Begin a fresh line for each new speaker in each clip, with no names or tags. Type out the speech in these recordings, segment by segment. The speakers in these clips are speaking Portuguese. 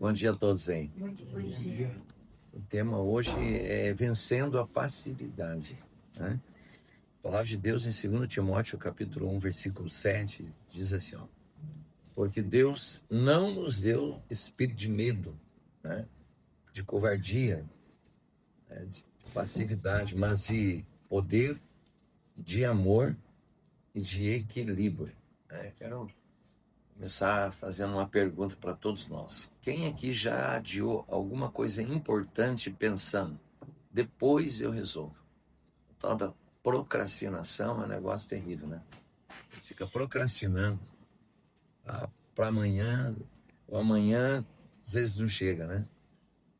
Bom dia a todos aí.
Bom dia.
O tema hoje é vencendo a passividade, né? A palavra de Deus em 2 Timóteo, capítulo 1, versículo 7, diz assim, ó, porque Deus não nos deu espírito de medo, né? De covardia, né? De passividade, mas de poder, de amor e de equilíbrio, né? Quero começar fazendo uma pergunta para todos nós. Quem aqui já adiou alguma coisa importante pensando, depois eu resolvo? A tal da procrastinação é um negócio terrível, né? Fica procrastinando para amanhã, ou amanhã às vezes não chega, né?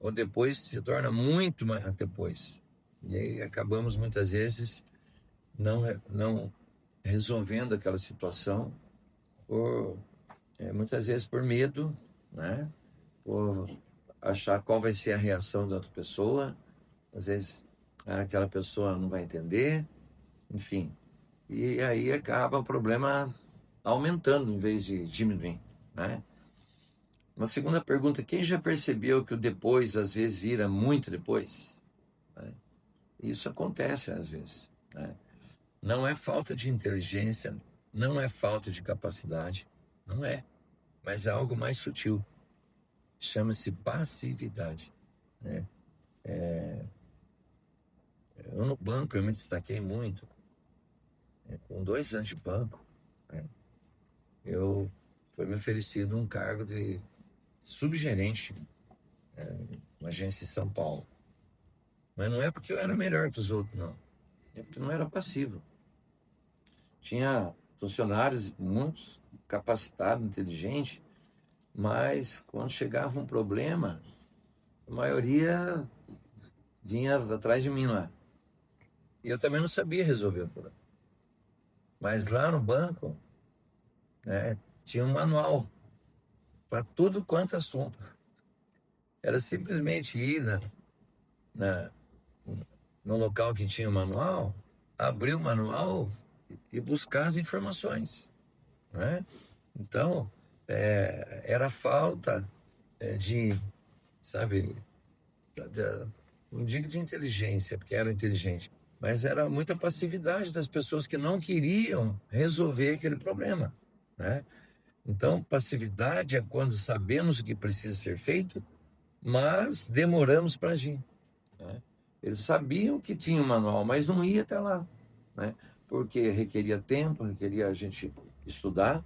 Ou depois se torna muito mais depois. E aí acabamos muitas vezes não resolvendo aquela situação por muitas vezes por medo, né? Por achar qual vai ser a reação da outra pessoa. Às vezes aquela pessoa não vai entender, enfim. E aí acaba o problema aumentando em vez de diminuir, né? Uma segunda pergunta, quem já percebeu que o depois às vezes vira muito depois? Né? Isso acontece às vezes, né? Não é falta de inteligência, não é falta de capacidade, não é, mas é algo mais sutil. Chama-se passividade, né? Eu no banco eu me destaquei muito, com 2 anos de banco, né? Foi me oferecido um cargo de subgerente, uma agência em São Paulo. Mas não é porque eu era melhor que os outros, não. É porque não era passivo. Tinha funcionários, muitos capacitados, inteligentes, mas quando chegava um problema, a maioria vinha atrás de mim lá. E eu também não sabia resolver o problema. Mas lá no banco, né, tinha um manual para tudo quanto assunto. Era simplesmente ir na, no local que tinha o manual, abrir o manual e buscar as informações, né? Então, era falta de, sabe, não digo de inteligência, porque era inteligente, mas era muita passividade das pessoas que não queriam resolver aquele problema, né? Então, passividade é quando sabemos o que precisa ser feito, mas demoramos para agir, né? Eles sabiam que tinha um manual, mas não ia até lá, né? Porque requeria tempo, requeria a gente estudar,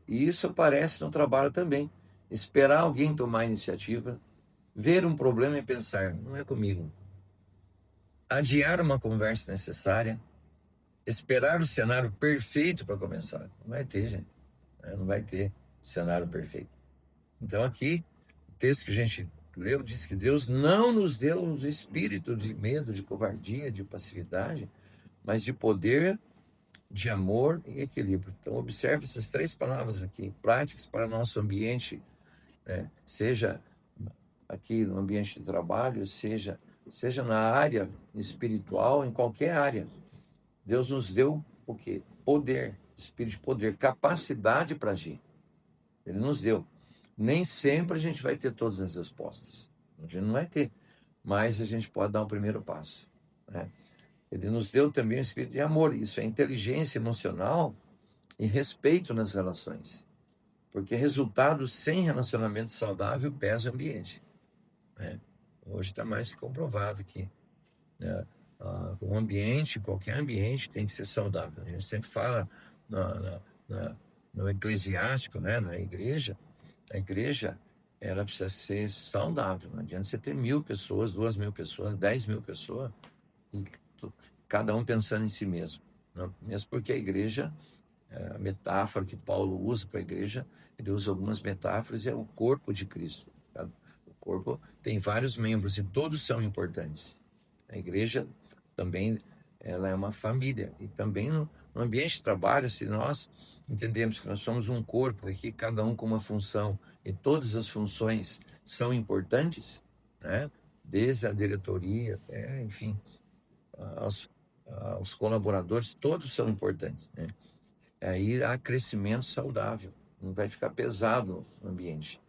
e isso aparece no trabalho também. Esperar alguém tomar a iniciativa, ver um problema e pensar, não é comigo. Adiar uma conversa necessária, esperar o cenário perfeito para começar. Não vai ter, gente, né? Não vai ter cenário perfeito. Então aqui, o texto que a gente leu diz que Deus não nos deu um espírito de medo, de covardia, de passividade, mas de poder, de amor e equilíbrio. Então observe essas 3 palavras aqui, práticas para nosso ambiente, né? Seja aqui no ambiente de trabalho, seja na área espiritual, em qualquer área. Deus nos deu o quê? Poder, espírito de poder, capacidade para agir. Ele nos deu. Nem sempre a gente vai ter todas as respostas. A gente não vai ter, mas a gente pode dar um primeiro passo, né? Ele nos deu também o espírito de amor. Isso é inteligência emocional e respeito nas relações. Porque resultados sem relacionamento saudável pesa o ambiente, né? Hoje está mais que comprovado que, né, um ambiente, qualquer ambiente, tem que ser saudável. A gente sempre fala no eclesiástico, né, na igreja, a igreja ela precisa ser saudável. Não adianta você ter 1.000 pessoas, 2.000 pessoas, 10.000 pessoas, e cada um pensando em si mesmo. Não? Mesmo porque a igreja, a metáfora que Paulo usa para a igreja, ele usa algumas metáforas, é o corpo de Cristo. Tá? O corpo tem vários membros e todos são importantes. A igreja também ela é uma família. E também no ambiente de trabalho, se nós entendemos que nós somos um corpo aqui, cada um com uma função, e todas as funções são importantes, né? Desde a diretoria, enfim, aos colaboradores, todos são importantes, né? Aí há crescimento saudável, não vai ficar pesado no ambiente.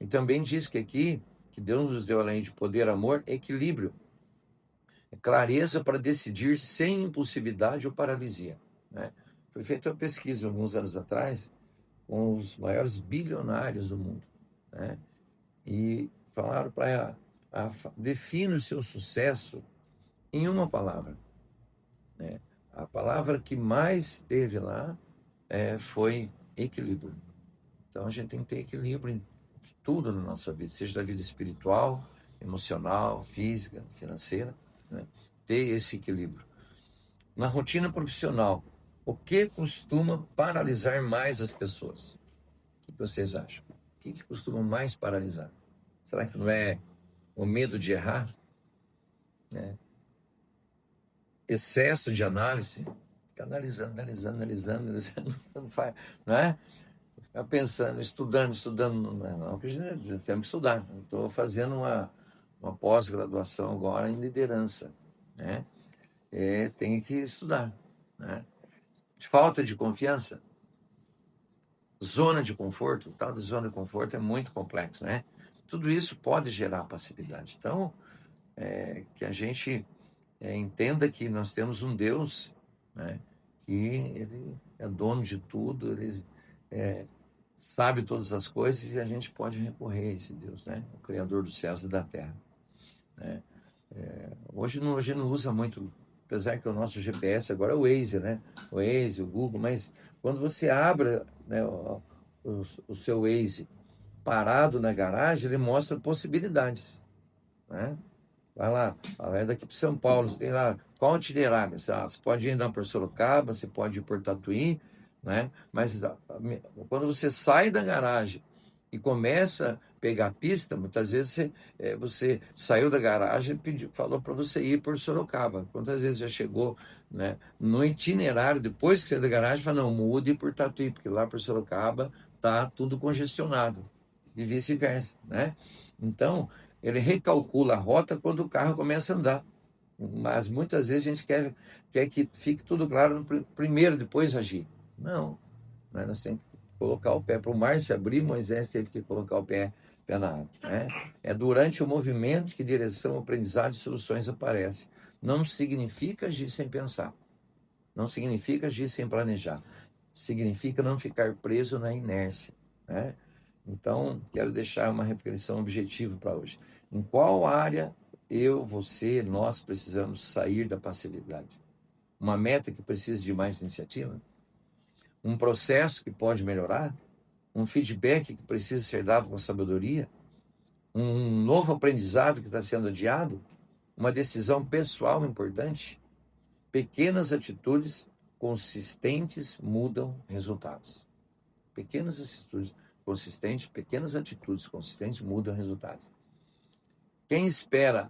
E também diz que aqui, que Deus nos deu, além de poder, amor, equilíbrio, clareza para decidir sem impulsividade ou paralisia, né? Foi feita uma pesquisa alguns anos atrás com os maiores bilionários do mundo, né? E falaram para define o seu sucesso em uma palavra, né? A palavra que mais teve lá foi equilíbrio. Então a gente tem que ter equilíbrio em tudo na nossa vida, seja da vida espiritual, emocional, física, financeira, né? Ter esse equilíbrio. Na rotina profissional, o que costuma paralisar mais as pessoas? O que vocês acham? O que costuma mais paralisar? Será que não é o medo de errar, né? Excesso de análise? Fica analisando, não faz, não é? Ficar pensando, estudando, não, porque temos que estudar. Estou fazendo uma pós-graduação agora em liderança, né? Tem que estudar, né? Falta de confiança, zona de conforto, o tal de zona de conforto é muito complexo, né? Tudo isso pode gerar passividade. Então, que a gente entenda que nós temos um Deus, né? Que ele é dono de tudo, ele sabe todas as coisas e a gente pode recorrer a esse Deus, né? O Criador dos céus e da terra, né? Hoje a gente não usa muito, apesar que o nosso GPS agora é o Waze, né? O Waze, o Google, mas quando você abre, né, o seu Waze parado na garagem, ele mostra possibilidades, né? Vai lá, vai daqui para São Paulo, você tem lá, qual itinerário? Você pode ir por Sorocaba, você pode ir por Tatuí, né? Mas quando você sai da garagem e começa a pegar a pista, muitas vezes você saiu da garagem e falou para você ir por Sorocaba. Quantas vezes já chegou, né, no itinerário, depois que saiu da garagem, fala, não, mude por Tatuí, porque lá por Sorocaba tá tudo congestionado, e vice-versa, né? Então, ele recalcula a rota quando o carro começa a andar. Mas muitas vezes a gente quer que fique tudo claro no primeiro, depois agir. Não, né? Nós temos que colocar o pé para o mar se abrir. Moisés teve que colocar o pé na água, né? É durante o movimento que direção, aprendizado e soluções aparecem. Não significa agir sem pensar. Não significa agir sem planejar. Significa não ficar preso na inércia, né? Então, quero deixar uma reflexão objetiva para hoje. Em qual área você, nós precisamos sair da passividade? Uma meta que precisa de mais iniciativa? Um processo que pode melhorar? Um feedback que precisa ser dado com sabedoria? Um novo aprendizado que está sendo adiado? Uma decisão pessoal importante? Pequenas atitudes consistentes mudam resultados. Pequenas atitudes consistentes mudam resultados. Quem espera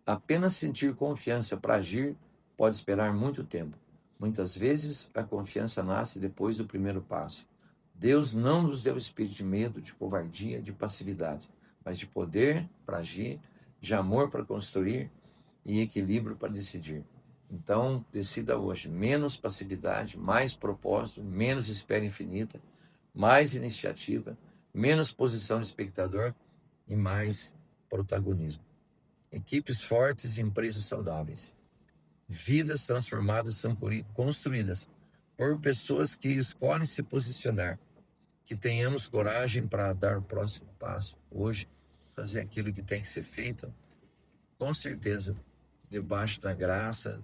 apenas sentir confiança para agir pode esperar muito tempo. Muitas vezes a confiança nasce depois do primeiro passo. Deus não nos deu espírito de medo, de covardia, de passividade, mas de poder para agir, de amor para construir e equilíbrio para decidir. Então, decida hoje: menos passividade, mais propósito, menos espera infinita, mais iniciativa, menos posição de espectador e mais protagonismo. Equipes fortes e empresas saudáveis. Vidas transformadas são construídas por pessoas que escolhem se posicionar. Que tenhamos coragem para dar o próximo passo hoje, fazer aquilo que tem que ser feito, com certeza, debaixo da graça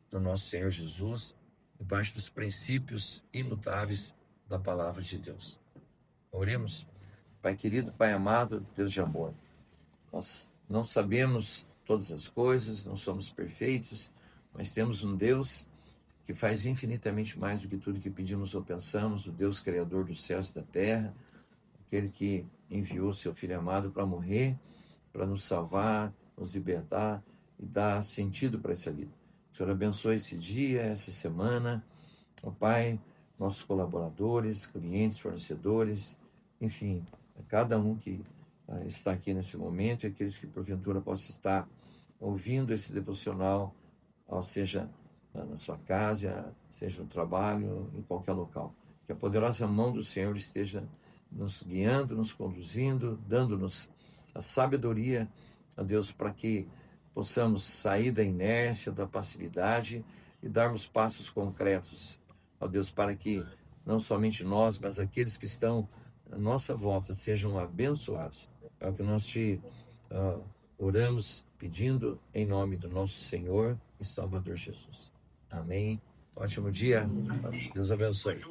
do nosso Senhor Jesus, debaixo dos princípios imutáveis da palavra de Deus. Oremos. Pai querido, Pai amado, Deus de amor, nós não sabemos todas as coisas, não somos perfeitos, mas temos um Deus que faz infinitamente mais do que tudo que pedimos ou pensamos, o Deus Criador dos céus e da terra, aquele que enviou seu Filho amado para morrer, para nos salvar, nos libertar e dar sentido para essa vida. O Senhor abençoe esse dia, essa semana, ó Pai, nossos colaboradores, clientes, fornecedores, enfim, cada um que está aqui nesse momento e aqueles que porventura possam estar ouvindo esse devocional, seja na sua casa, seja no trabalho, em qualquer local. Que a poderosa mão do Senhor esteja nos guiando, nos conduzindo, dando-nos a sabedoria, ó Deus, para que possamos sair da inércia, da passividade e darmos passos concretos, ó Deus, para que não somente nós, mas aqueles que estão à nossa volta sejam abençoados. É o que nós te oramos, pedindo em nome do nosso Senhor e Salvador Jesus. Amém. Ótimo dia. Deus abençoe.